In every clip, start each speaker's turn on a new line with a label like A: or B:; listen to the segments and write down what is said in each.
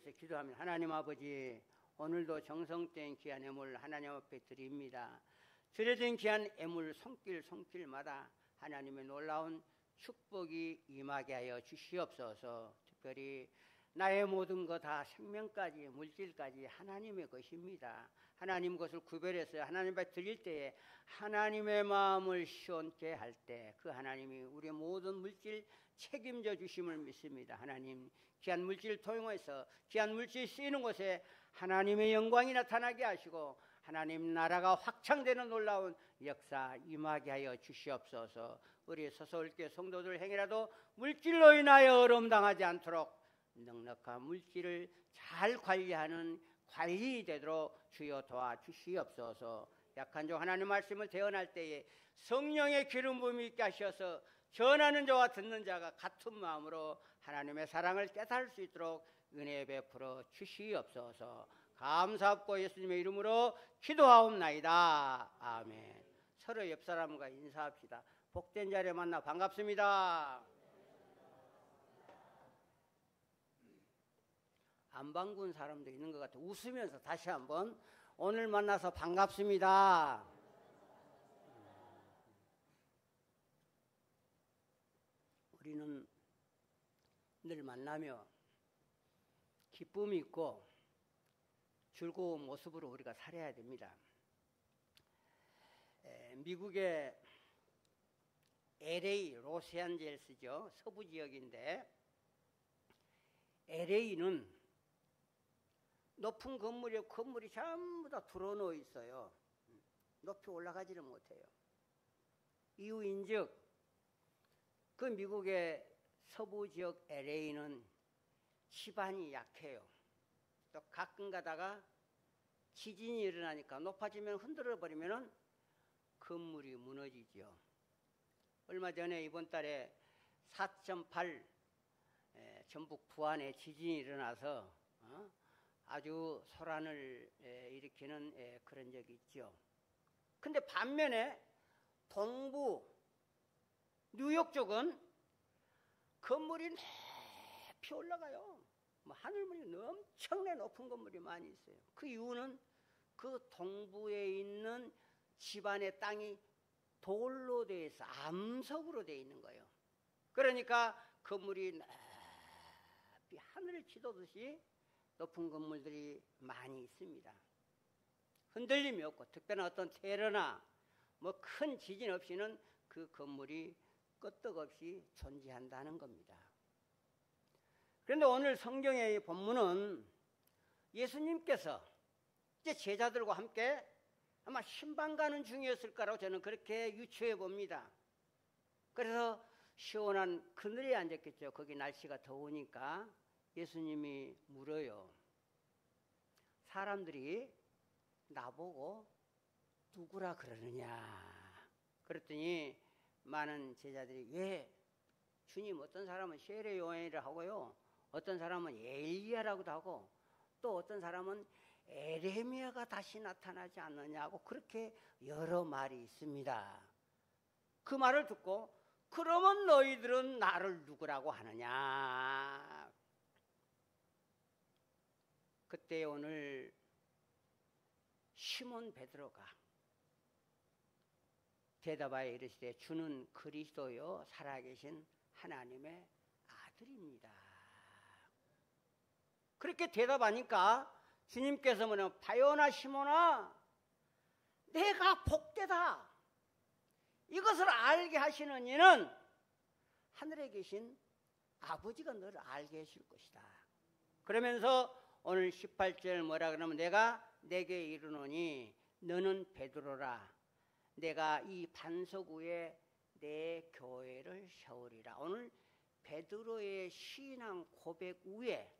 A: 위해서 기도합니다. 하나님 아버지, 오늘도 정성된 귀한 애물 하나님 앞에 드립니다. 드려진 귀한 애물 손길마다 하나님의 놀라운 축복이 임하게 하여 주시옵소서. 특별히 나의 모든 것 다 생명까지 물질까지 하나님의 것입니다. 하나님 것을 구별해서 하나님 앞에 드릴 때에 하나님의 마음을 시원케 할 때 그 하나님이 우리의 모든 물질 책임져 주심을 믿습니다. 하나님, 귀한 물질을 통해서 귀한 물질이 쓰이는 곳에 하나님의 영광이 나타나게 하시고 하나님 나라가 확장되는 놀라운 역사 임하게 하여 주시옵소서. 우리 서서울교회 성도들 행위라도 물질로 인하여 어려움당하지 않도록 넉넉한 물질을 잘 관리하는 관리이 되도록 주여 도와주시옵소서. 약한 종 하나님 말씀을 대언할 때에 성령의 기름 부음이 있게 하셔서 전하는 자와 듣는 자가 같은 마음으로 하나님의 사랑을 깨달을 수 있도록 은혜 베풀어 주시옵소서. 감사합고 예수님의 이름으로 기도하옵나이다. 아멘. 서로 옆 사람과 인사합시다. 복된 자리에 만나 반갑습니다. 안 반가운 사람도 있는 것 같아요. 웃으면서 다시 한번 오늘 만나서 반갑습니다. 우리는 늘 만나며 기쁨이 있고 즐거운 모습으로 우리가 살아야 됩니다. 미국의 LA, 로스앤젤레스죠. 서부 지역인데 LA는 높은 건물이 전부 다 들어놓여 있어요. 높이 올라가지를 못해요. 이유인즉 그 미국의 서부 지역 LA는 지반이 약해요. 또 가끔 가다가 지진이 일어나니까 높아지면 흔들어 버리면 건물이 무너지죠. 얼마 전에 이번 달에 4.8 전북 부안에 지진이 일어나서 아주 소란을 일으키는 그런 적이 있죠. 근데 반면에 동부 뉴욕 쪽은 건물이 높이 올라가요. 하늘문이 엄청나게 높은 건물이 많이 있어요. 그 이유는 그 동부에 있는 집안의 땅이 돌로 되어 있어 암석으로 되어 있는 거예요. 그러니까 건물이 높이 하늘을 치도듯이 높은 건물들이 많이 있습니다. 흔들림이 없고 특별한 어떤 테러나 큰 지진 없이는 그 건물이 끄떡없이 존재한다는 겁니다. 그런데 오늘 성경의 본문은 예수님께서 이제 제자들과 함께 아마 신방 가는 중이었을 거라고 저는 그렇게 유추해 봅니다. 그래서 시원한 그늘에 앉았겠죠. 거기 날씨가 더우니까. 예수님이 물어요. 사람들이 나보고 누구라 그러느냐. 그랬더니 많은 제자들이 왜 주님 어떤 사람은 세례 요한이라 하고요. 어떤 사람은 엘리야라고도 하고 또 어떤 사람은 에레미야가 다시 나타나지 않느냐고 그렇게 여러 말이 있습니다. 그 말을 듣고 그러면 너희들은 나를 누구라고 하느냐. 그때 오늘 시몬 베드로가 대답하여 이르시되 주는 그리스도요 살아계신 하나님의 아들입니다. 그렇게 대답하니까 주님께서 뭐냐 바요나 시몬아 내가 복되다. 이것을 알게 하시는 이는 하늘에 계신 아버지가 너를 알게 하실 것이다. 그러면서 오늘 18절 뭐라 그러면 내가 내게 이르노니 너는 베드로라. 내가 이 반석 위에 내 교회를 세우리라. 오늘 베드로의 신앙 고백 위에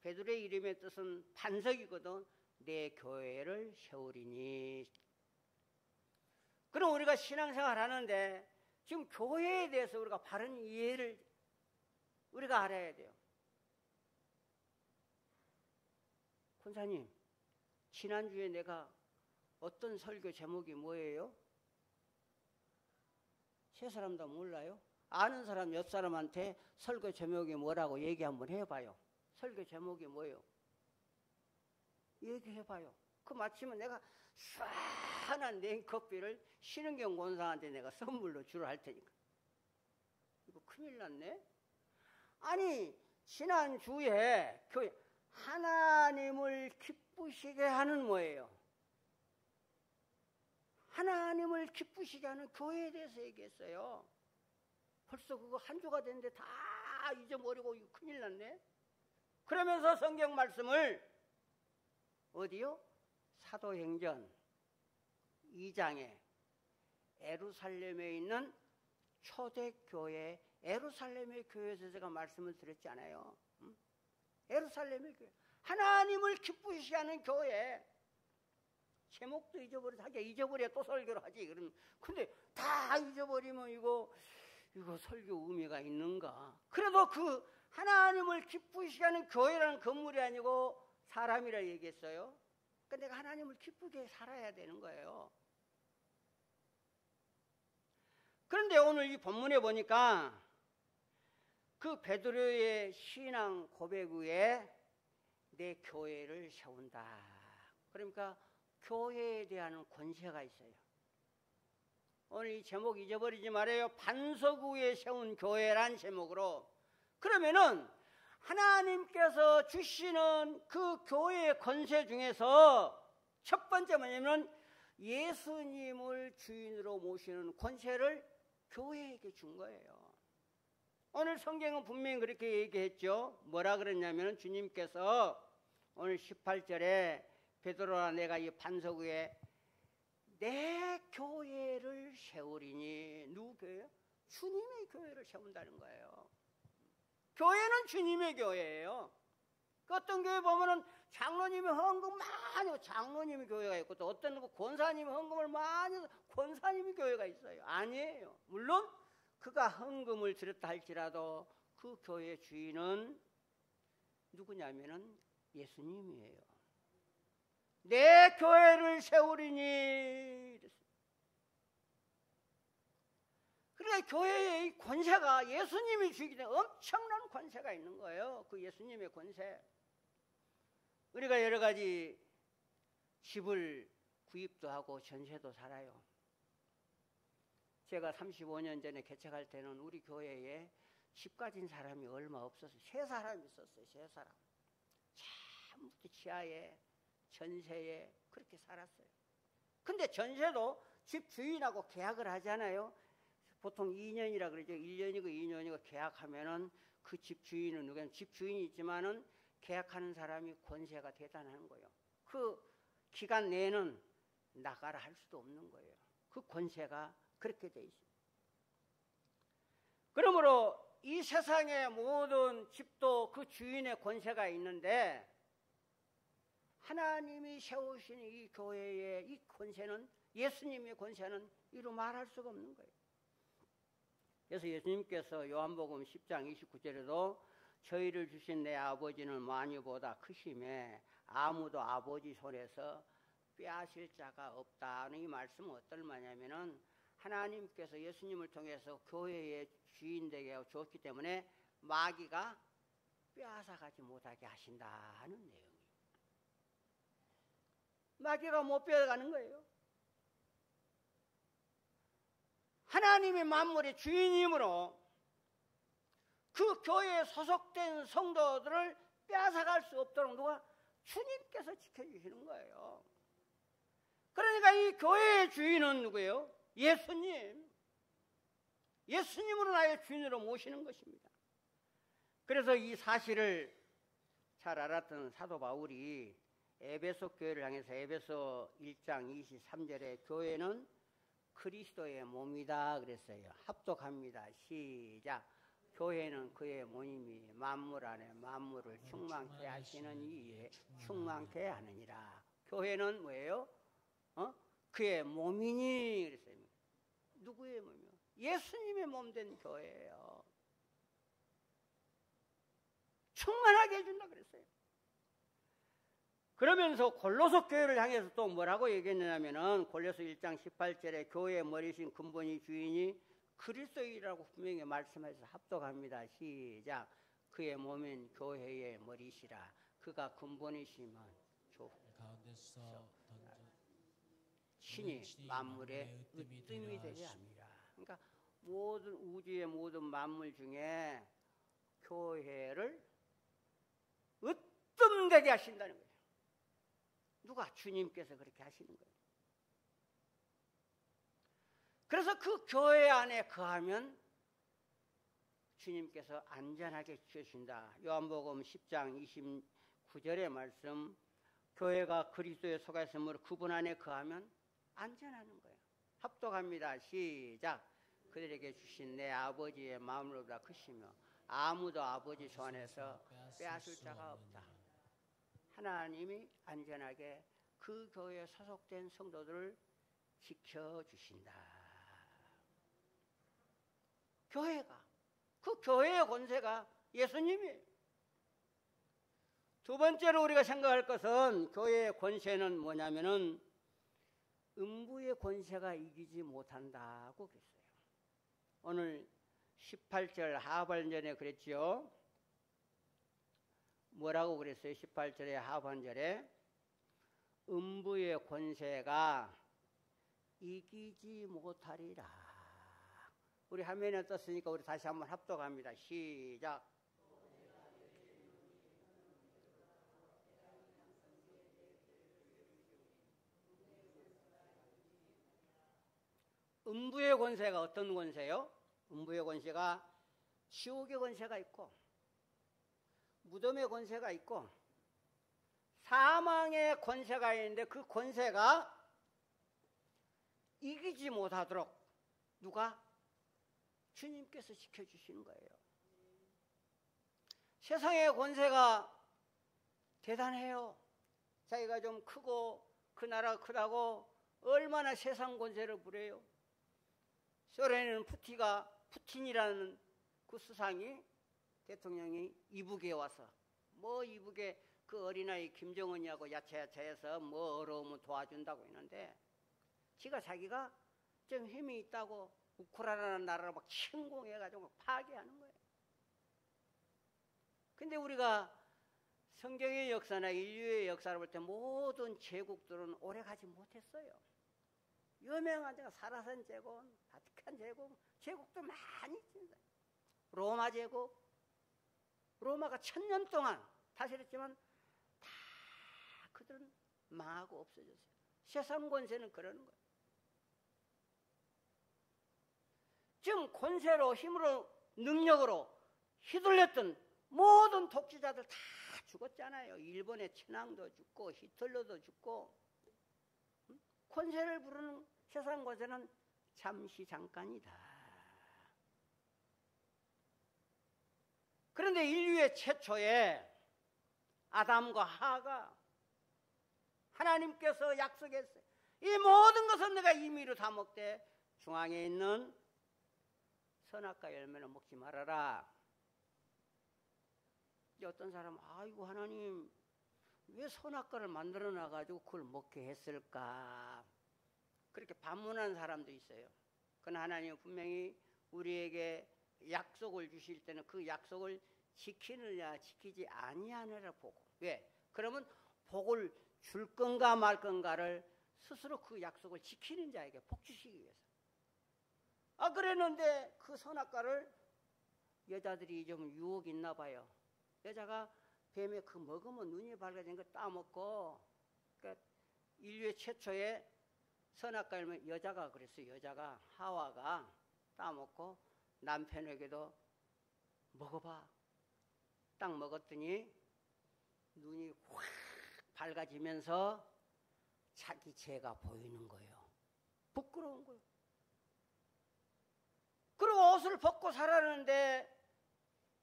A: 베드로의 이름의 뜻은 반석이거든. 내 교회를 세우리니. 그럼 우리가 신앙생활 하는데 지금 교회에 대해서 우리가 바른 이해를 우리가 알아야 돼요. 권사님, 지난주에 내가 어떤 설교 제목이 뭐예요? 세 사람 다 몰라요? 아는 사람 옆 사람한테 설교 제목이 뭐라고 얘기 한번 해봐요. 설교 제목이 뭐예요? 얘기해봐요. 그 마치면 내가 시원한 냉커피를 신은경 권사한테 내가 선물로 주러 할 테니까. 이거 큰일 났네. 아니 지난주에 교회 하나님을 기쁘시게 하는 뭐예요? 하나님을 기쁘시게 하는 교회에 대해서 얘기했어요. 벌써 그거 한 주가 됐는데 다 잊어버리고 이거 큰일 났네. 그러면서 성경 말씀을 어디요? 사도행전 2장에 에루살렘에 있는 초대교회 에루살렘의 교회에서 제가 말씀을 드렸지 않아요? 에루살렘의 교회, 하나님을 기쁘시게 하는 교회. 제목도 잊어버려, 자기가 잊어버려야 또 설교를 하지. 그러면 근데 다 잊어버리면 이거 설교 의미가 있는가? 그래도 그 하나님을 기쁘시게 하는 교회라는 건물이 아니고 사람이라 얘기했어요. 그러니까 내가 하나님을 기쁘게 살아야 되는 거예요. 그런데 오늘 이 본문에 보니까 그 베드로의 신앙 고백 후에 내 교회를 세운다. 그러니까 교회에 대한 권세가 있어요. 오늘 이 제목 잊어버리지 말아요. 반석 위에 세운 교회란 제목으로. 그러면은 하나님께서 주시는 그 교회의 권세 중에서 첫 번째 뭐냐면 예수님을 주인으로 모시는 권세를 교회에게 준 거예요. 오늘 성경은 분명히 그렇게 얘기했죠. 뭐라 그랬냐면 주님께서 오늘 18절에 베드로라 내가 이 반석 위에 내 교회를 세우리니. 누구 교회요? 주님의 교회를 세운다는 거예요. 교회는 주님의 교회예요. 그 어떤 교회 보면은 장로님이 헌금 많이 하고 장로님의 교회가 있고 또 어떤 권사님이 헌금을 많이 해서 권사님의 교회가 있어요. 아니에요. 물론 그가 헌금을 드렸다 할지라도 그 교회의 주인은 누구냐면은 예수님이에요. 내 교회를 세우리니. 그러니까 교회의 권세가 예수님이 주기 때문에 엄청난 권세가 있는 거예요. 그 예수님의 권세. 우리가 여러 가지 집을 구입도 하고 전세도 살아요. 제가 35년 전에 개척할 때는 우리 교회에 집 가진 사람이 얼마 없었어요. 3사람 있었어요. 3사람. 전부 지하에 전세에 그렇게 살았어요. 근데 전세도 집 주인하고 계약을 하잖아요. 보통 2년이라 그러죠. 1년이고 2년이고 계약하면은 그 집 주인은 누구냐면 집 주인이 있지만은 계약하는 사람이 권세가 대단한 거예요. 그 기간 내에는 나가라 할 수도 없는 거예요. 그 권세가 그렇게 돼 있어요. 그러므로 이 세상의 모든 집도 그 주인의 권세가 있는데 하나님이 세우신 이 교회의 이 권세는 예수님의 권세는 이루 말할 수가 없는 거예요. 그래서 예수님께서 요한복음 10장 29절에도 저희를 주신 내 아버지는 만유보다 크심에 아무도 아버지 손에서 빼앗을 자가 없다는 이 말씀은 어떤 말이냐면은 하나님께서 예수님을 통해서 교회의 주인 되게 줬기 때문에 마귀가 빼앗아가지 못하게 하신다는 내용이에요. 마귀가 못 빼앗아가는 거예요. 하나님의 만물의 주인이므로 그 교회에 소속된 성도들을 빼앗아갈 수 없도록 누가? 주님께서 지켜주시는 거예요. 그러니까 이 교회의 주인은 누구예요? 예수님. 예수님으로 나의 주인으로 모시는 것입니다. 그래서 이 사실을 잘 알았던 사도 바울이 에베소 교회를 향해서 에베소 1장 23절에 교회는 그리스도의 몸이다 그랬어요. 합독합니다. 시작. 교회는 그의 몸이니 만물 안에 만물을 충만케 하시는 이에 충만케 하느니라. 교회는 뭐예요? 그의 몸이니 그랬어요. 누구의 몸이요? 예수님의 몸 된 교회예요. 충만하게 해준다 그랬어요. 그러면서 골로새 교회를 향해서 또 뭐라고 얘기했냐면은 골로새 1장 18절에 교회의 머리신 근본이 주인이 그리스도이라고 분명히 말씀해서 합독합니다. 시작. 그의 몸인 교회의 머리시라. 그가 근본이시면 신이 만물의 으뜸이 되려 합니다. 그러니까 모든 우주의 모든 만물 중에 교회를 으뜸되게 하신다는 거예요. 누가? 주님께서 그렇게 하시는 거예요. 그래서 그 교회 안에 거하면 주님께서 안전하게 지켜주신다. 요한복음 10장 29절의 말씀, 교회가 그리스도의 속에 있음으로 그분 안에 거하면 안전하는 거예요. 합독합니다. 시작. 그들에게 주신 내 아버지의 마음으로다 크시며 아무도 아버지 손 안에서 빼앗을 자가 없다. 하나님이 안전하게 그 교회에 소속된 성도들을 지켜주신다. 교회가, 그 교회의 권세가 예수님이에요. 두 번째로 우리가 생각할 것은 교회의 권세는 뭐냐면은 음부의 권세가 이기지 못한다고 그랬어요. 오늘 18절 하반절에 그랬죠. 뭐라고 그랬어요? 18절의 하반절에 음부의 권세가 이기지 못하리라. 우리 화면에 떴으니까 우리 다시 한번 합독합니다. 시작. 음부의 권세가 어떤 권세요? 음부의 권세가 지옥의 권세가 있고 무덤의 권세가 있고 사망의 권세가 있는데 그 권세가 이기지 못하도록 누가? 주님께서 지켜주시는 거예요. 세상의 권세가 대단해요. 자기가 좀 크고 그 나라가 크다고 얼마나 세상 권세를 부려요. 소련에는 푸틴이라는 그 수상이 대통령이 이북에 와서 뭐 이북에 그 어린아이 김정은이하고 야차야차해서 뭐 어려우면 도와준다고 했는데 자기가 좀 힘이 있다고 우크라이나라는 나라를 막 침공해가지고 막 파괴하는 거예요. 근데 우리가 성경의 역사나 인류의 역사를 볼 때 모든 제국들은 오래가지 못했어요. 유명한 데가 사라선 제국, 바티칸 제국, 제국도 많이 있습니다. 로마 제국, 로마가 1000년 동안 다스렸지만 다 그들은 망하고 없어졌어요. 세상 권세는 그러는 거예요. 지금 권세로 힘으로 능력으로 휘둘렸던 모든 독재자들 다 죽었잖아요. 일본의 천황도 죽고 히틀러도 죽고. 권세를 부르는 세상 권세는 잠시 잠깐이다. 그런데 인류의 최초에 아담과 하가 하나님께서 약속했어요. 이 모든 것은 내가 임의로 다 먹되 중앙에 있는 선악과 열매는 먹지 말아라. 어떤 사람은 아이고 하나님 왜 선악과를 만들어 놔가지고 그걸 먹게 했을까? 그렇게 반문하는 사람도 있어요. 그러나 하나님은 분명히 우리에게 약속을 주실 때는 그 약속을 지키느냐 지키지 아니하느라 보고. 왜? 그러면 복을 줄 건가 말 건가를 스스로 그 약속을 지키는 자에게 복 주시기 위해서. 그랬는데 그 선악과를 여자들이 좀 유혹이 있나 봐요. 여자가 뱀에 그 먹으면 눈이 밝아진 거 따먹고, 그러니까 인류의 최초의 선악과를 여자가 그랬어요. 여자가 하와가 따먹고 남편에게도 먹어봐. 딱 먹었더니 눈이 확 밝아지면서 자기 죄가 보이는 거예요. 부끄러운 거예요. 그리고 옷을 벗고 살았는데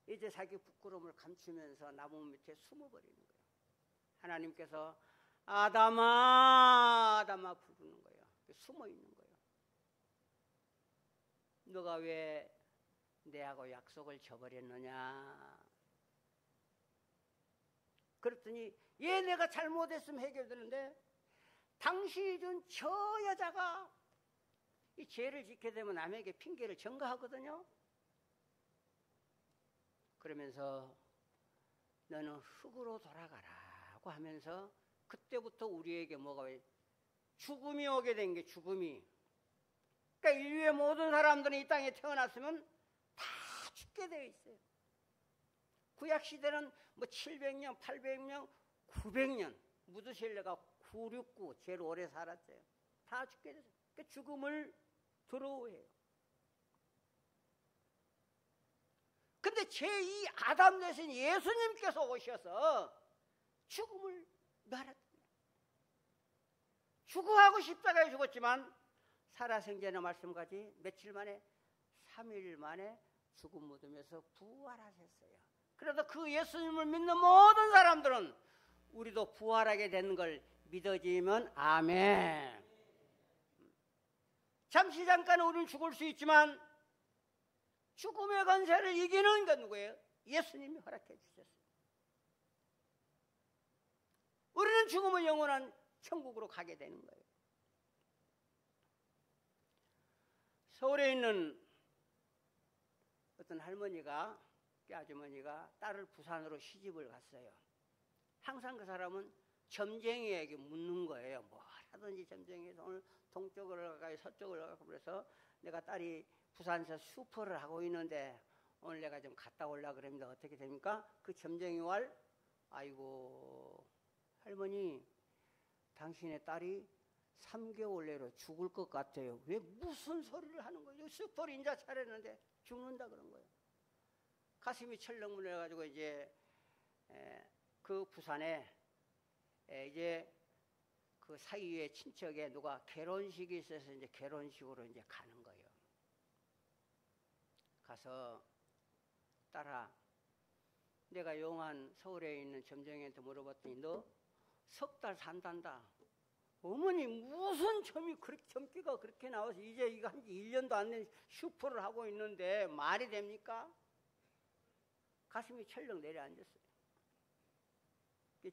A: 이제 자기 부끄러움을 감추면서 나무 밑에 숨어버리는 거예요. 하나님께서 아담아 아담아 부르는 거예요. 숨어 있는 거예요. 너가 왜 내하고 약속을 저버렸느냐? 그랬더니 얘 내가 잘못했으면 해결되는데 당신이 준 저 여자가 이 죄를 짓게 되면 남에게 핑계를 전가하거든요. 그러면서 너는 흙으로 돌아가라고 하면서 그때부터 우리에게 뭐가 왜 죽음이 오게 된 게 죽음이. 그러니까 인류의 모든 사람들은 이 땅에 태어났으면 다 죽게 되어 있어요. 구약 시대는 뭐 700년, 800년, 900년 무드셀레가 969 제일 오래 살았어요. 다 죽게 됐어요. 그러니까 죽음을 두려워해요. 근데 제2 아담 대신 예수님께서 오셔서 죽음을 말았다. 죽어하고 십자가에 죽었지만 살아생전의 말씀까지 며칠 만에 3일 만에 죽음 무덤에서 부활하셨어요. 그래서 그 예수님을 믿는 모든 사람들은 우리도 부활하게 되는 걸 믿어지면 아멘. 잠시 잠깐은 우리는 죽을 수 있지만 죽음의 권세를 이기는 건 누구예요? 예수님이 허락해 주셨어요. 우리는 죽음은 영원한 천국으로 가게 되는 거예요. 서울에 있는 어떤 할머니가, 아주머니가 딸을 부산으로 시집을 갔어요. 항상 그 사람은 점쟁이에게 묻는 거예요. 뭐 하든지 점쟁이에서 오늘 동쪽으로 갈까요? 서쪽으로 갈까요? 그래서 내가 딸이 부산에서 슈퍼를 하고 있는데 오늘 내가 좀 갔다 오려고 그럽니다. 어떻게 됩니까? 그 점쟁이 왈, 아이고 할머니 당신의 딸이 3개월 내로 죽을 것 같아요. 왜 무슨 소리를 하는 거예요? 슈퍼를 인자 차렸는데 죽는다 그런 거예요. 가슴이 철렁무너가지고 이제 그 부산에 이제 그 사이에 친척에 누가 결혼식이 있어서 이제 결혼식으로 이제 가는 거예요. 가서 딸아, 내가 용한 서울에 있는 점쟁이한테 물어봤더니 너 석 달 산단다. 어머니 무슨 점기가 그렇게 나와서 이제 이거 한 지 1년도 안 된 슈퍼를 하고 있는데 말이 됩니까? 가슴이 철렁 내려앉았어요.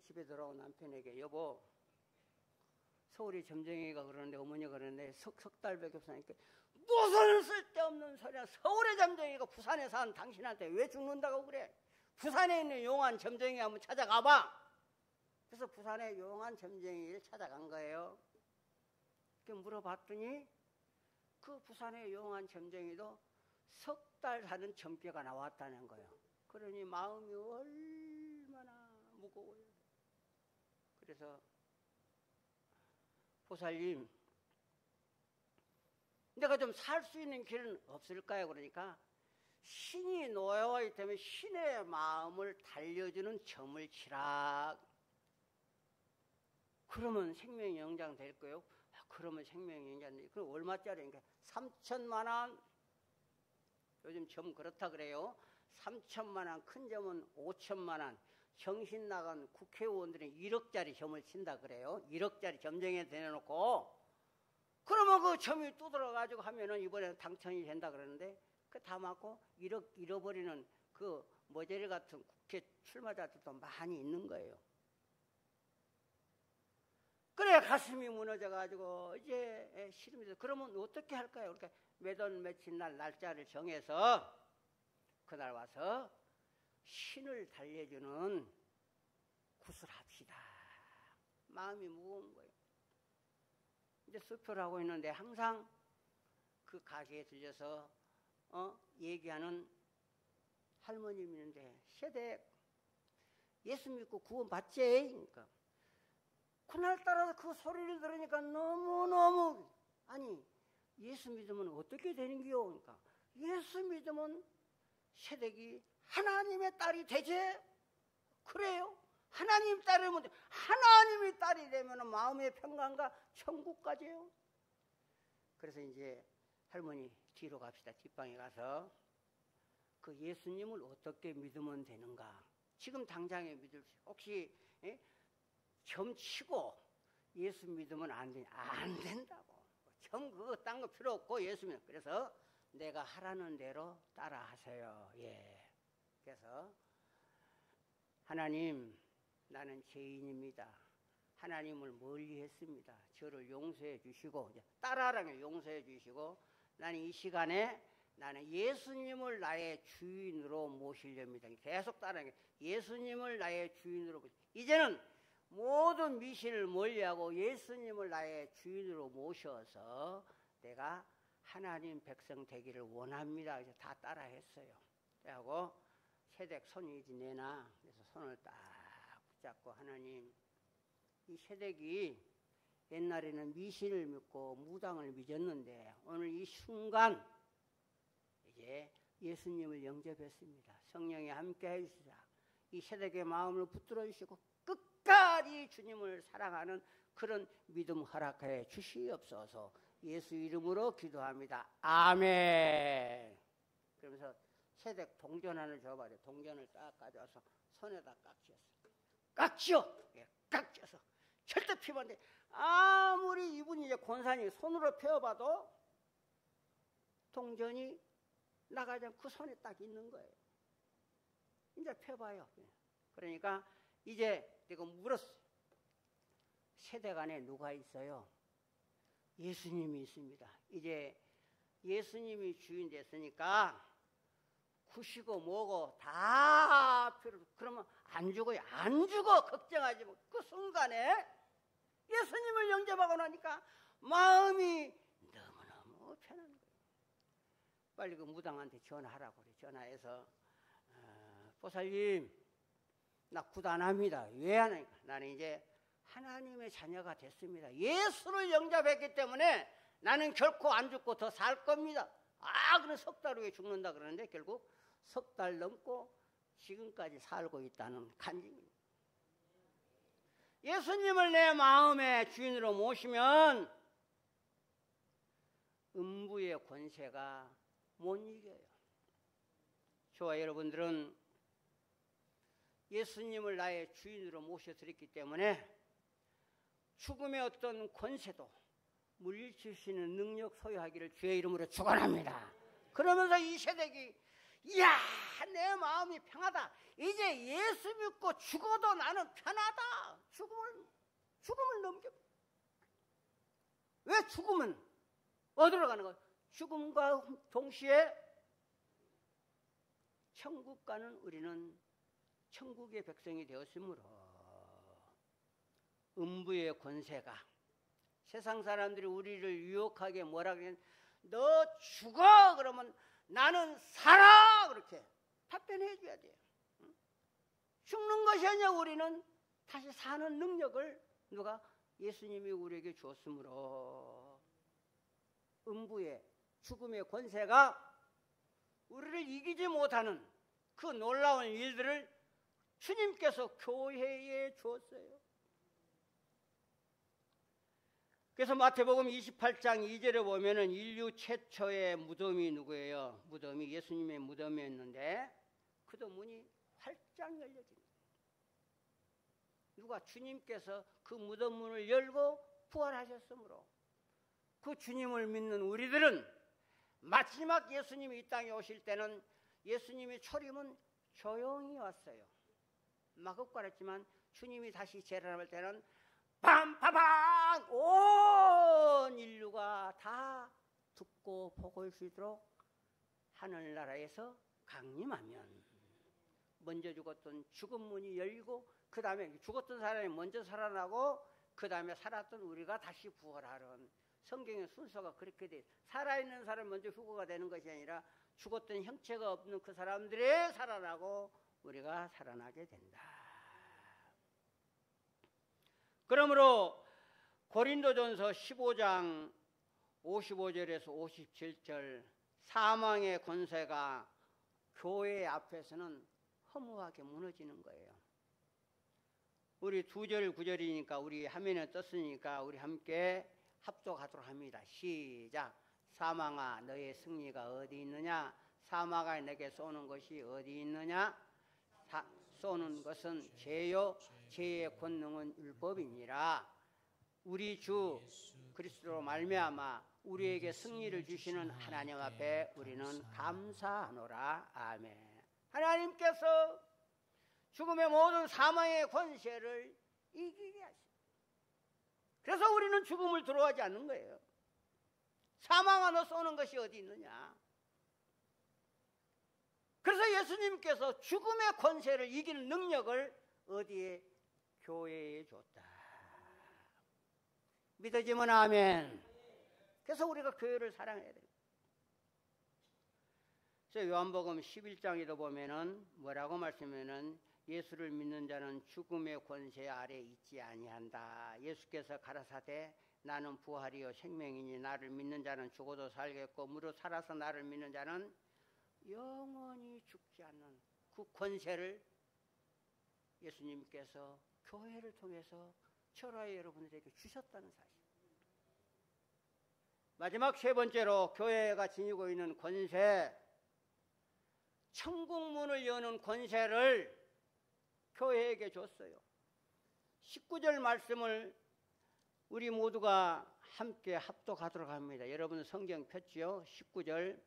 A: 집에 돌아온 남편에게 여보 서울에 점쟁이가 그러는데 어머니가 그러는데 석 달밖에 없으니까 무슨 쓸데없는 소리야. 서울의 점쟁이가 부산에 사는 당신한테 왜 죽는다고 그래. 부산에 있는 용한 점쟁이 한번 찾아가봐. 그래서 부산에 용한 점쟁이를 찾아간 거예요. 그렇게 물어봤더니 그 부산의 용한 점쟁이도 석 달 사는 점괘가 나왔다는 거예요. 그러니 마음이 얼마나 무거워요. 그래서 보살님 내가 좀 살 수 있는 길은 없을까요? 그러니까 신이 놓여와 있다면 신의 마음을 달려주는 점을 치라. 그러면 생명이 영장 될 거예요. 그러면 생명이 영장 될 거예요. 그럼 얼마짜리니까 3천만 원. 요즘 점 그렇다 그래요. 3천만 원, 큰 점은 5천만 원. 정신 나간 국회의원들이 1억짜리 점을 친다 그래요. 1억짜리 점쟁이에 대놓고. 그러면 그 점이 두드러가지고 하면은 이번에 당첨이 된다 그러는데 그 다 맞고 1억 잃어버리는 그 머저리 같은 국회 출마자들도 많이 있는 거예요. 그래 가슴이 무너져가지고 이제 시름이 돼서 그러면 어떻게 할까요? 그러니까 매달 며칠 날 날짜를 정해서 그날 와서 신을 달래주는 굿을 합시다. 마음이 무거운 거예요. 이제 수표를 하고 있는데 항상 그 가게에 들려서 얘기하는 할머님이 있는데 세대 예수 믿고 구원 받지? 그러니까 그날따라 그 소리를 들으니까 너무너무 아니 예수 믿으면 어떻게 되는기요? 그러니까 예수 믿으면 세대기 하나님의 딸이 되지? 그래요? 하나님 딸이면 하나님의 딸이 되면 마음의 평강과 천국까지요. 그래서 이제 할머니 뒤로 갑시다. 뒷방에 가서 그 예수님을 어떻게 믿으면 되는가? 지금 당장에 믿을 수 혹시 점 치고 예수 믿으면 안 되냐? 안 된다고. 점 그거 딴 거 필요 없고 예수 믿으면. 그래서 내가 하라는 대로 따라 하세요. 예. 그래서 하나님 나는 죄인입니다. 하나님을 멀리 했습니다. 저를 용서해 주시고 따라하라면 용서해 주시고 나는 이 시간에 나는 예수님을 나의 주인으로 모시렵니다. 계속 따라하는 게 예수님을 나의 주인으로 이제는 모든 미신을 멀리하고 예수님을 나의 주인으로 모셔서 내가 하나님 백성 되기를 원합니다. 그래서 다 따라했어요. 그래갖고 세댁 손이 내놔. 그래서 손을 딱 붙잡고 하나님, 이 세댁이 옛날에는 미신을 믿고 무당을 믿었는데 오늘 이 순간 이제 예수님을 영접했습니다. 성령이 함께 해주시자 이 세댁의 마음을 붙들어 주시고 끝까지 주님을 사랑하는 그런 믿음 허락해 주시옵소서. 예수 이름으로 기도합니다. 아멘. 그러면서 세댁 동전 하나 줘봐요. 동전을 딱 가져와서 손에다 깍지어. 예, 깍지어서 절대 피면 안 돼. 아무리 이분이 이제 권사님 손으로 펴봐도 동전이 나가지 않고 그 손에 딱 있는 거예요. 이제 펴봐요. 그러니까 이제 내가 물었어요. 세댁 안에 누가 있어요? 예수님이 있습니다. 이제 예수님이 주인 됐으니까 구시고 뭐고 다 필요. 그러면 안 죽어요. 안 죽어. 걱정하지 마. 그 순간에 예수님을 영접하고 나니까 마음이 너무너무 편한 거예요. 빨리 그 무당한테 전화하라고 그래. 전화해서 보살님, 나 구도 안 합니다. 왜 안 하니까? 나는 이제 하나님의 자녀가 됐습니다. 예수를 영접했기 때문에 나는 결코 안 죽고 더 살 겁니다. 그럼 석 달 후에 죽는다 그러는데 결국 석 달 넘고 지금까지 살고 있다는 간증입니다. 예수님을 내 마음의 주인으로 모시면 음부의 권세가 못 이겨요. 저와 여러분들은 예수님을 나의 주인으로 모셔드렸기 때문에 죽음의 어떤 권세도 물리칠 수 있는 능력 소유하기를 주의 이름으로 축원합니다. 그러면서 이 세대기, 이야, 내 마음이 평하다. 이제 예수 믿고 죽어도 나는 편하다. 죽음을 넘겨. 왜 죽음은 어디로 가는 거야? 죽음과 동시에 천국 가는 우리는 천국의 백성이 되었으므로 음부의 권세가, 세상 사람들이 우리를 유혹하게 뭐라 그러면 너 죽어 그러면 나는 살아 그렇게 답변해 줘야 돼요. 죽는 것이 아니라 우리는 다시 사는 능력을 누가? 예수님이 우리에게 주었으므로 음부의 죽음의 권세가 우리를 이기지 못하는 그 놀라운 일들을 주님께서 교회에 주었어요. 그래서 마태복음 28장 2절에 보면은 인류 최초의 무덤이 누구예요? 무덤이 예수님의 무덤이었는데 그 문이 활짝 열려집니다. 누가? 주님께서 그 무덤 문을 열고 부활하셨으므로 그 주님을 믿는 우리들은 마지막 예수님이 이 땅에 오실 때는 예수님의 초림은 조용히 왔어요. 마급과랬지만 주님이 다시 재림할 때는 빰빠방 온 인류가 다 듣고 보고 올 수 있도록 하늘나라에서 강림하면 먼저 죽었던 죽은 문이 열리고 그 다음에 죽었던 사람이 먼저 살아나고 그 다음에 살았던 우리가 다시 부활하는 성경의 순서가 그렇게 돼. 살아있는 사람이 먼저 휴거가 되는 것이 아니라 죽었던 형체가 없는 그 사람들이 살아나고 우리가 살아나게 된다. 그러므로 고린도전서 15장 55절에서 57절 사망의 권세가 교회 앞에서는 허무하게 무너지는 거예요. 우리 2절 9절이니까 우리 화면에 떴으니까 우리 함께 합독하도록 합니다. 시작. 사망아 너의 승리가 어디 있느냐? 사망아 내게 쏘는 것이 어디 있느냐? 쏘는 것은 죄요 죄의 권능은 율법이니라. 우리 주 그리스도로 말미암아 우리에게 승리를 주시는 하나님 앞에 우리는 감사하노라. 아멘. 하나님께서 죽음의 모든 사망의 권세를 이기게 하십니다. 그래서 우리는 죽음을 두려워하지 않는 거예요. 사망아 너 쏘는 것이 어디 있느냐? 그래서 예수님께서 죽음의 권세를 이기는 능력을 어디에 교회에 줬다. 믿어지면 아멘. 그래서 우리가 교회를 사랑해야 돼요. 그래서 요한복음 11장에도 보면은 뭐라고 말씀하면은 예수를 믿는 자는 죽음의 권세 아래 있지 아니한다. 예수께서 가라사대 나는 부활이요 생명이니 나를 믿는 자는 죽어도 살겠고 무릇 살아서 나를 믿는 자는 영원히 죽지 않는 그 권세를 예수님께서 교회를 통해서 철화의 여러분들에게 주셨다는 사실. 마지막 세 번째로 교회가 지니고 있는 권세, 천국 문을 여는 권세를 교회에게 줬어요. 19절 말씀을 우리 모두가 함께 합독하도록 합니다. 여러분 성경 폈지요? 19절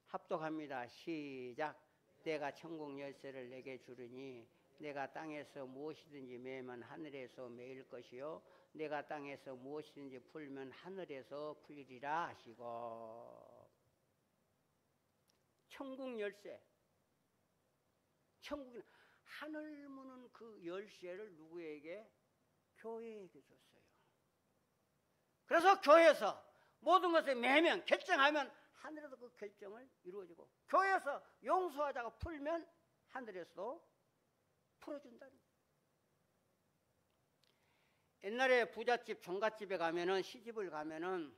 A: 합독합니다. 시작. 내가 천국 열쇠를 내게 주리니 내가 땅에서 무엇이든지 매면 하늘에서 매일 것이요 내가 땅에서 무엇이든지 풀면 하늘에서 풀리리라 하시고. 천국 열쇠, 천국 하늘 무는 그 열쇠를 누구에게? 교회에게 줬어요. 그래서 교회에서 모든 것을 매면 결정하면 하늘에서 그 결정을 이루어지고, 교회에서 용서하자고 풀면 하늘에서도 풀어준다는 거예요. 옛날에 부잣집 종갓집에 가면은, 시집을 가면은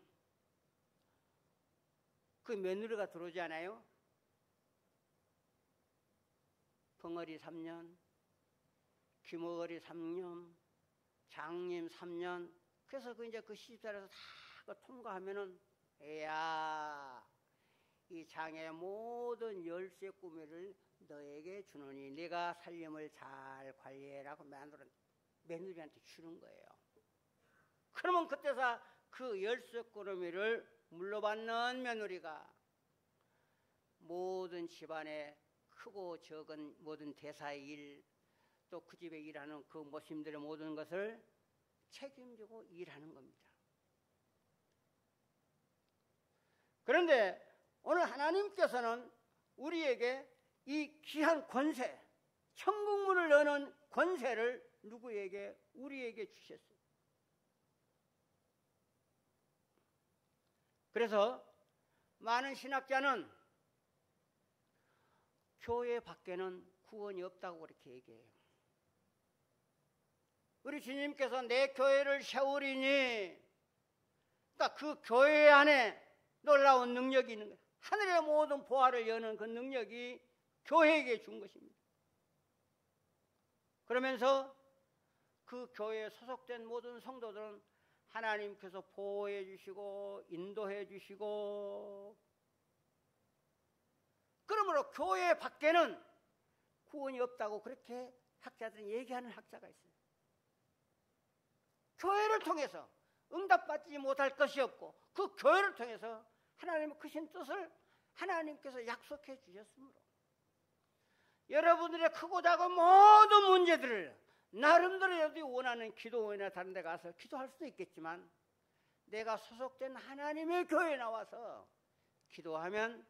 A: 그 며느리가 들어오지 않아요? 벙어리 3년, 귀머거리 3년, 장님 3년. 그래서 이제 그 시집살에서 다 통과하면은, 야, 이 장의 모든 열쇠 꾸미를 너에게 주노니 네가 살림을 잘 관리해라고 며느리한테 주는 거예요. 그러면 그때서 그 열쇠 꾸러미를 물러받는 며느리가 모든 집안의 크고 적은 모든 대사의 일, 또 그 집에 일하는 그 모심들의 모든 것을 책임지고 일하는 겁니다. 그런데 오늘 하나님께서는 우리에게 이 귀한 권세, 천국문을 여는 권세를 누구에게? 우리에게 주셨어요. 그래서 많은 신학자는 교회 밖에는 구원이 없다고 그렇게 얘기해요. 우리 주님께서 내 교회를 세우리니, 그러니까 그 교회 안에 놀라운 능력이 있는 거예요. 하늘의 모든 보화를 여는 그 능력이 교회에게 준 것입니다. 그러면서 그 교회에 소속된 모든 성도들은 하나님께서 보호해 주시고 인도해 주시고, 그러므로 교회 밖에는 구원이 없다고 그렇게 학자들은 얘기하는 학자가 있어요. 교회를 통해서 응답받지 못할 것이 없고, 그 교회를 통해서 하나님의 크신 뜻을 하나님께서 약속해 주셨으므로 여러분들의 크고 작은 모든 문제들을 나름대로 여러분이 원하는 기도원이나 다른 데 가서 기도할 수도 있겠지만, 내가 소속된 하나님의 교회에 나와서 기도하면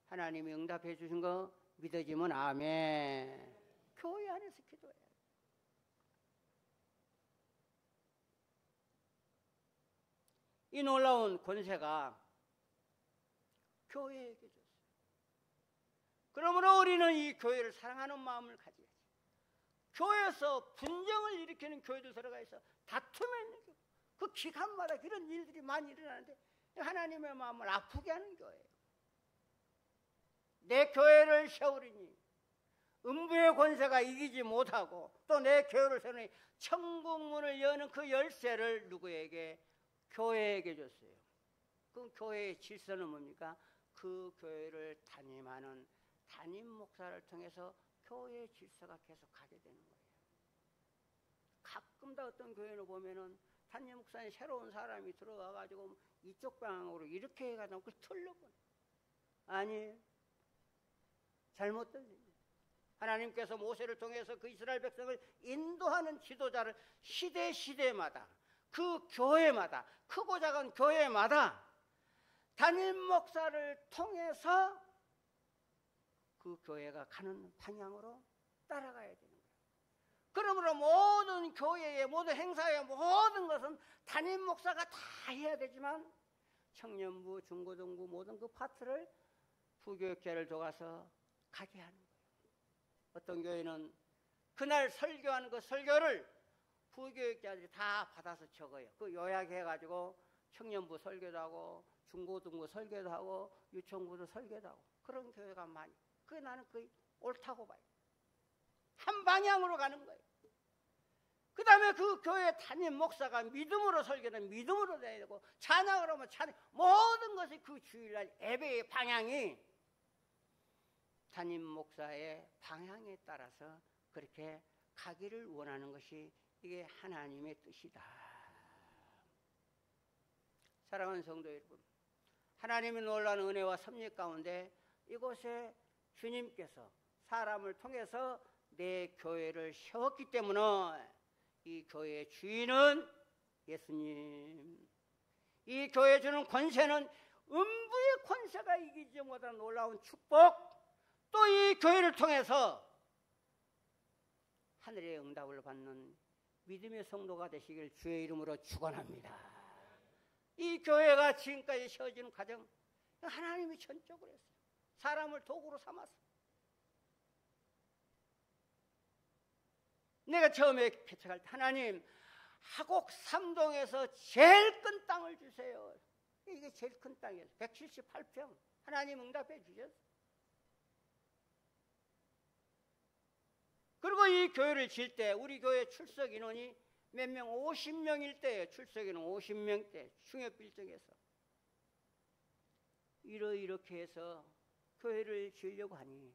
A: 하나님이 응답해 주신 거 믿어지면 아멘. 교회 안에서 기도해야 돼. 이 놀라운 권세가 교회에게 줬어요. 그러므로 우리는 이 교회를 사랑하는 마음을 가져야지. 교회에서 분쟁을 일으키는 교회도 들어가 있어. 다툼에 있는 교회. 그 기간마다 그런 일들이 많이 일어나는데 하나님의 마음을 아프게 하는 교회예요. 내 교회를 세우리니 음부의 권세가 이기지 못하고, 또 내 교회를 세우니 천국문을 여는 그 열쇠를 누구에게? 교회에게 줬어요. 그 교회의 질서는 뭡니까? 그 교회를 담임하는 담임 목사를 통해서 교회의 질서가 계속 가게 되는 거예요. 가끔 다 어떤 교회를 보면은 담임 목사님 새로운 사람이 들어와가지고 이쪽 방향으로 이렇게 해가지고 그걸 틀려버려. 아니, 잘못된 일이에요. 하나님께서 모세를 통해서 그 이스라엘 백성을 인도하는 지도자를 시대마다 그 교회마다, 크고 작은 교회마다 담임 목사를 통해서 그 교회가 가는 방향으로 따라가야 되는 거예요. 그러므로 모든 교회의 모든 행사의 모든 것은 담임 목사가 다 해야 되지만 청년부, 중고등부 모든 그 파트를 부교육자를 도와서 가게 하는 거예요. 어떤 교회는 그날 설교하는 그 설교를 부교육자들이 다 받아서 적어요. 그 요약해가지고 청년부 설교도 하고 중고등부 설교도 하고 유치원부도 설교도 하고 그런 교회가 많이. 그게 나는 거의 옳다고 봐요. 한 방향으로 가는 거예요. 그 다음에 그 교회 담임 목사가 믿음으로 설교는 믿음으로 해야 되고 찬양을 하면 찬양, 모든 것이 그 주일날 예배의 방향이 담임 목사의 방향에 따라서 그렇게 가기를 원하는 것이 이게 하나님의 뜻이다. 사랑하는 성도 여러분, 하나님의 놀라운 은혜와 섭리 가운데 이곳에 주님께서 사람을 통해서 내 교회를 세웠기 때문에 이 교회의 주인은 예수님, 이 교회 주는 권세는 음부의 권세가 이기지 못한 놀라운 축복, 또 이 교회를 통해서 하늘의 응답을 받는 믿음의 성도가 되시길 주의 이름으로 축원합니다. 이 교회가 지금까지 세워지는 과정 하나님이 전적으로 했어요. 사람을 도구로 삼았어요. 내가 처음에 개척할 때 하나님 하곡 삼동에서 제일 큰 땅을 주세요. 이게 제일 큰 땅이에요. 178평. 하나님 응답해 주셨어요. 그리고 이 교회를 질 때 우리 교회 출석 인원이 몇 명? 50명일 때예요. 출석 인원 50명 때 중협빌정에서 이렇게 해서 교회를 지으려고 하니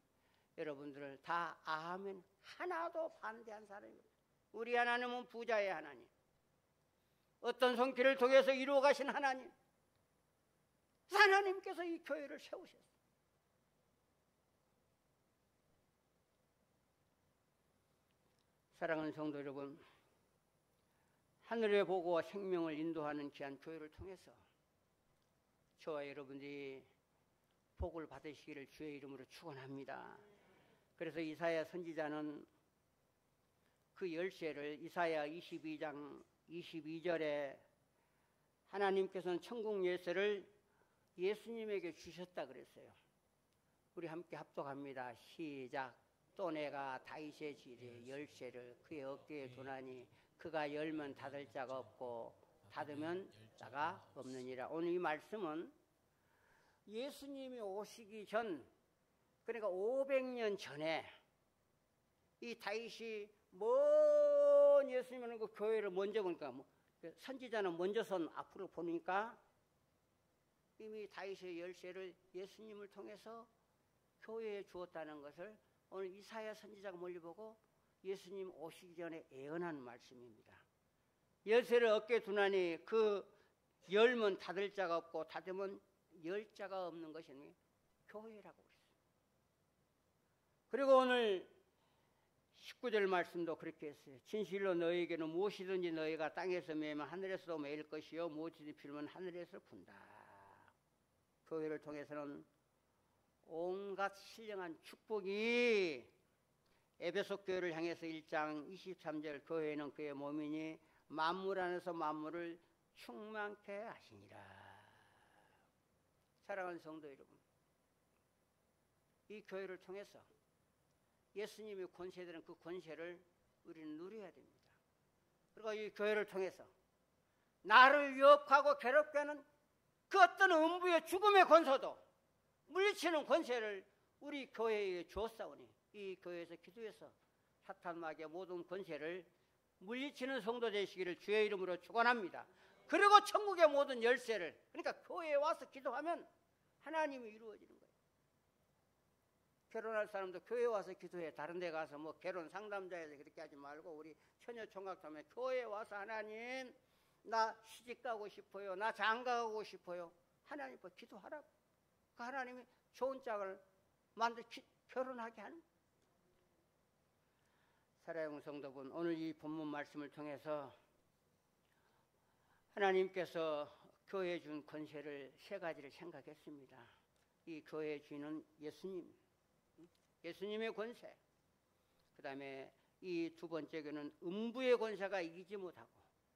A: 여러분들을 다 아멘 하나도 반대한 사람이 없어요. 우리 하나님은 부자의 하나님, 어떤 손길을 통해서 이루어 가신 하나님, 하나님께서 이 교회를 세우셨어요. 사랑하는 성도 여러분, 하늘의 보고와 생명을 인도하는 귀한 교회를 통해서 저와 여러분들이 복을 받으시기를 주의 이름으로 축원합니다. 그래서 이사야 선지자는 그 열쇠를 이사야 22장 22절에 하나님께서는 천국 열쇠를 예수님에게 주셨다 그랬어요. 우리 함께 합독합니다. 시작. 또 내가 다윗의 집에 열쇠를 그의 어깨에 두나니 그가 열면 닫을 자가 없고 닫으면 자가 없느니라. 오늘 이 말씀은 예수님이 오시기 전, 그러니까 500년 전에 이 다윗이 먼 예수님은 그 교회를 먼저 보니까 선지자는 먼저선 앞으로 보니까 이미 다윗의 열쇠를 예수님을 통해서 교회에 주었다는 것을 오늘 이사야 선지자가 멀리 보고 예수님 오시기 전에 예언한 말씀입니다. 열쇠를 어깨에 두나니 그 열면 닫을 자가 없고 닫으면 열 자가 없는 것이 교회라고 그랬어요. 그리고 오늘 19절 말씀도 그렇게 했어요. 진실로 너희에게는 무엇이든지 너희가 땅에서 매면 하늘에서도 매일 것이요 무엇이든지 필면 하늘에서 분다. 교회를 통해서는 온갖 신령한 축복이 에베소 교회를 향해서 1장 23절 교회는 그의 몸이니 만물 안에서 만물을 충만케 하시니라. 사랑하는 성도 여러분, 이 교회를 통해서 예수님의 권세들은 그 권세를 우리는 누려야 됩니다. 그리고 이 교회를 통해서 나를 유혹하고 괴롭게 하는 그 어떤 음부의 죽음의 권세도 물리치는 권세를 우리 교회에 주었사오니 이 교회에서 기도해서 사탄 마귀의 모든 권세를 물리치는 성도 되시기를 주의 이름으로 축원합니다. 그리고 천국의 모든 열쇠를, 그러니까 교회에 와서 기도하면 하나님이 이루어지는 거예요. 결혼할 사람도 교회에 와서 기도해. 다른 데 가서 뭐 결혼 상담자에서 그렇게 하지 말고 우리 처녀 총각하면 교회에 와서 하나님 나 시집 가고 싶어요, 나 장가 가고 싶어요, 하나님 앞에 기도하라고. 그 하나님이 좋은 짝을 만들 결혼하게 하는 거예요. 사랑하는 성도분, 오늘 이 본문 말씀을 통해서 하나님께서 교회에 준 권세를 세 가지를 생각했습니다. 이 교회의 주인은 예수님, 예수님의 권세, 그 다음에 이 두 번째 교는 음부의 권세가 이기지 못하고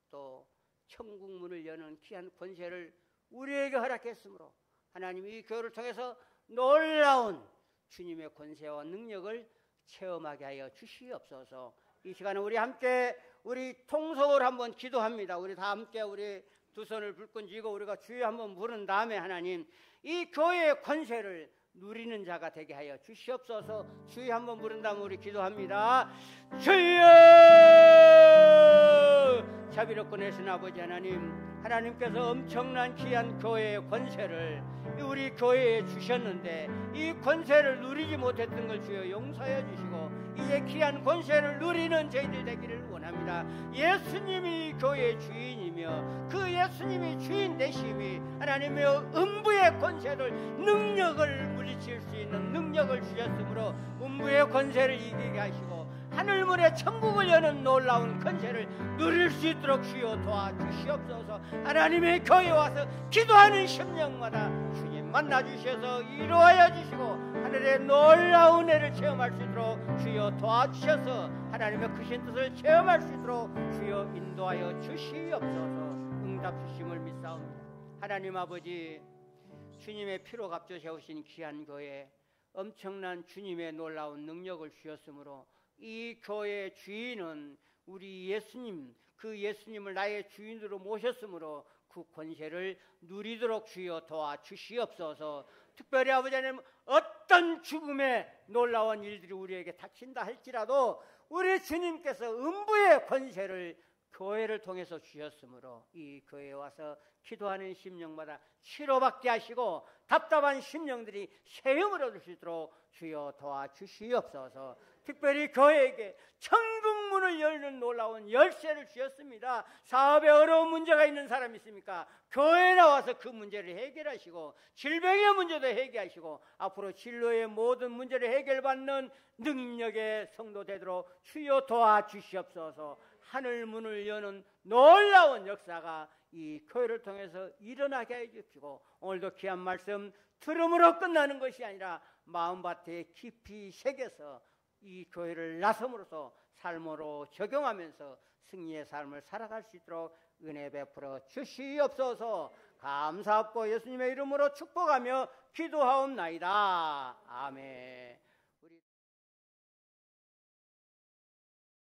A: 또 천국문을 여는 귀한 권세를 우리에게 허락했으므로 하나님이 이 교회를 통해서 놀라운 주님의 권세와 능력을 체험하게 하여 주시옵소서. 이 시간에 우리 함께 우리 통성을 한번 기도합니다. 우리 다 함께 우리 두 손을 불끈 쥐고 우리가 주여 한번 부른 다음에 하나님 이 교회의 권세를 누리는 자가 되게 하여 주시옵소서. 주여 한번 부른 다음에 우리 기도합니다. 주여! 자비롭고 내신 아버지 하나님, 하나님께서 엄청난 귀한 교회의 권세를 우리 교회에 주셨는데 이 권세를 누리지 못했던 걸 주여 용서해 주시고 이제 귀한 권세를 누리는 저희들 되기를 원합니다. 예수님이 교회의 주인이며 그 예수님이 주인 되심이 하나님의 음부의 권세를 능력을 물리칠 수 있는 능력을 주셨으므로 음부의 권세를 이기게 하시고 하늘문에 천국을 여는 놀라운 권세를 누릴 수 있도록 주여 도와주시옵소서. 하나님의 교회에 와서 기도하는 심령마다 주님 만나주셔서 이루어야 주시고 하늘의 놀라운 은혜를 체험할 수 있도록 주여 도와주셔서 하나님의 크신 뜻을 체험할 수 있도록 주여 인도하여 주시옵소서. 응답 주심을 믿사옵니다. 하나님 아버지, 주님의 피로 값져 세우신 귀한 교회, 엄청난 주님의 놀라운 능력을 주셨으므로 이 교회의 주인은 우리 예수님, 그 예수님을 나의 주인으로 모셨으므로 그 권세를 누리도록 주여 도와주시옵소서. 특별히 아버지 하나님, 어떤 죽음의 놀라운 일들이 우리에게 닥친다 할지라도 우리 주님께서 음부의 권세를 교회를 통해서 주셨으므로 이 교회에 와서 기도하는 심령마다 치료받게 하시고 답답한 심령들이 세움을 얻을 수 있도록 주여 도와주시옵소서. 특별히 교회에게 천국문을 열는 놀라운 열쇠를 주셨습니다. 사업에 어려운 문제가 있는 사람이 있습니까? 교회에 나와서 그 문제를 해결하시고 질병의 문제도 해결하시고 앞으로 진로의 모든 문제를 해결받는 능력의 성도 되도록 주여 도와주시옵소서. 하늘문을 여는 놀라운 역사가 이 교회를 통해서 일어나게 해주시고 오늘도 귀한 말씀 들음으로 끝나는 것이 아니라 마음밭에 깊이 새겨서 이 교회를 나섬으로써 삶으로 적용하면서 승리의 삶을 살아갈 수 있도록 은혜 베풀어 주시옵소서. 감사하고 예수님의 이름으로 축복하며 기도하옵나이다. 아멘.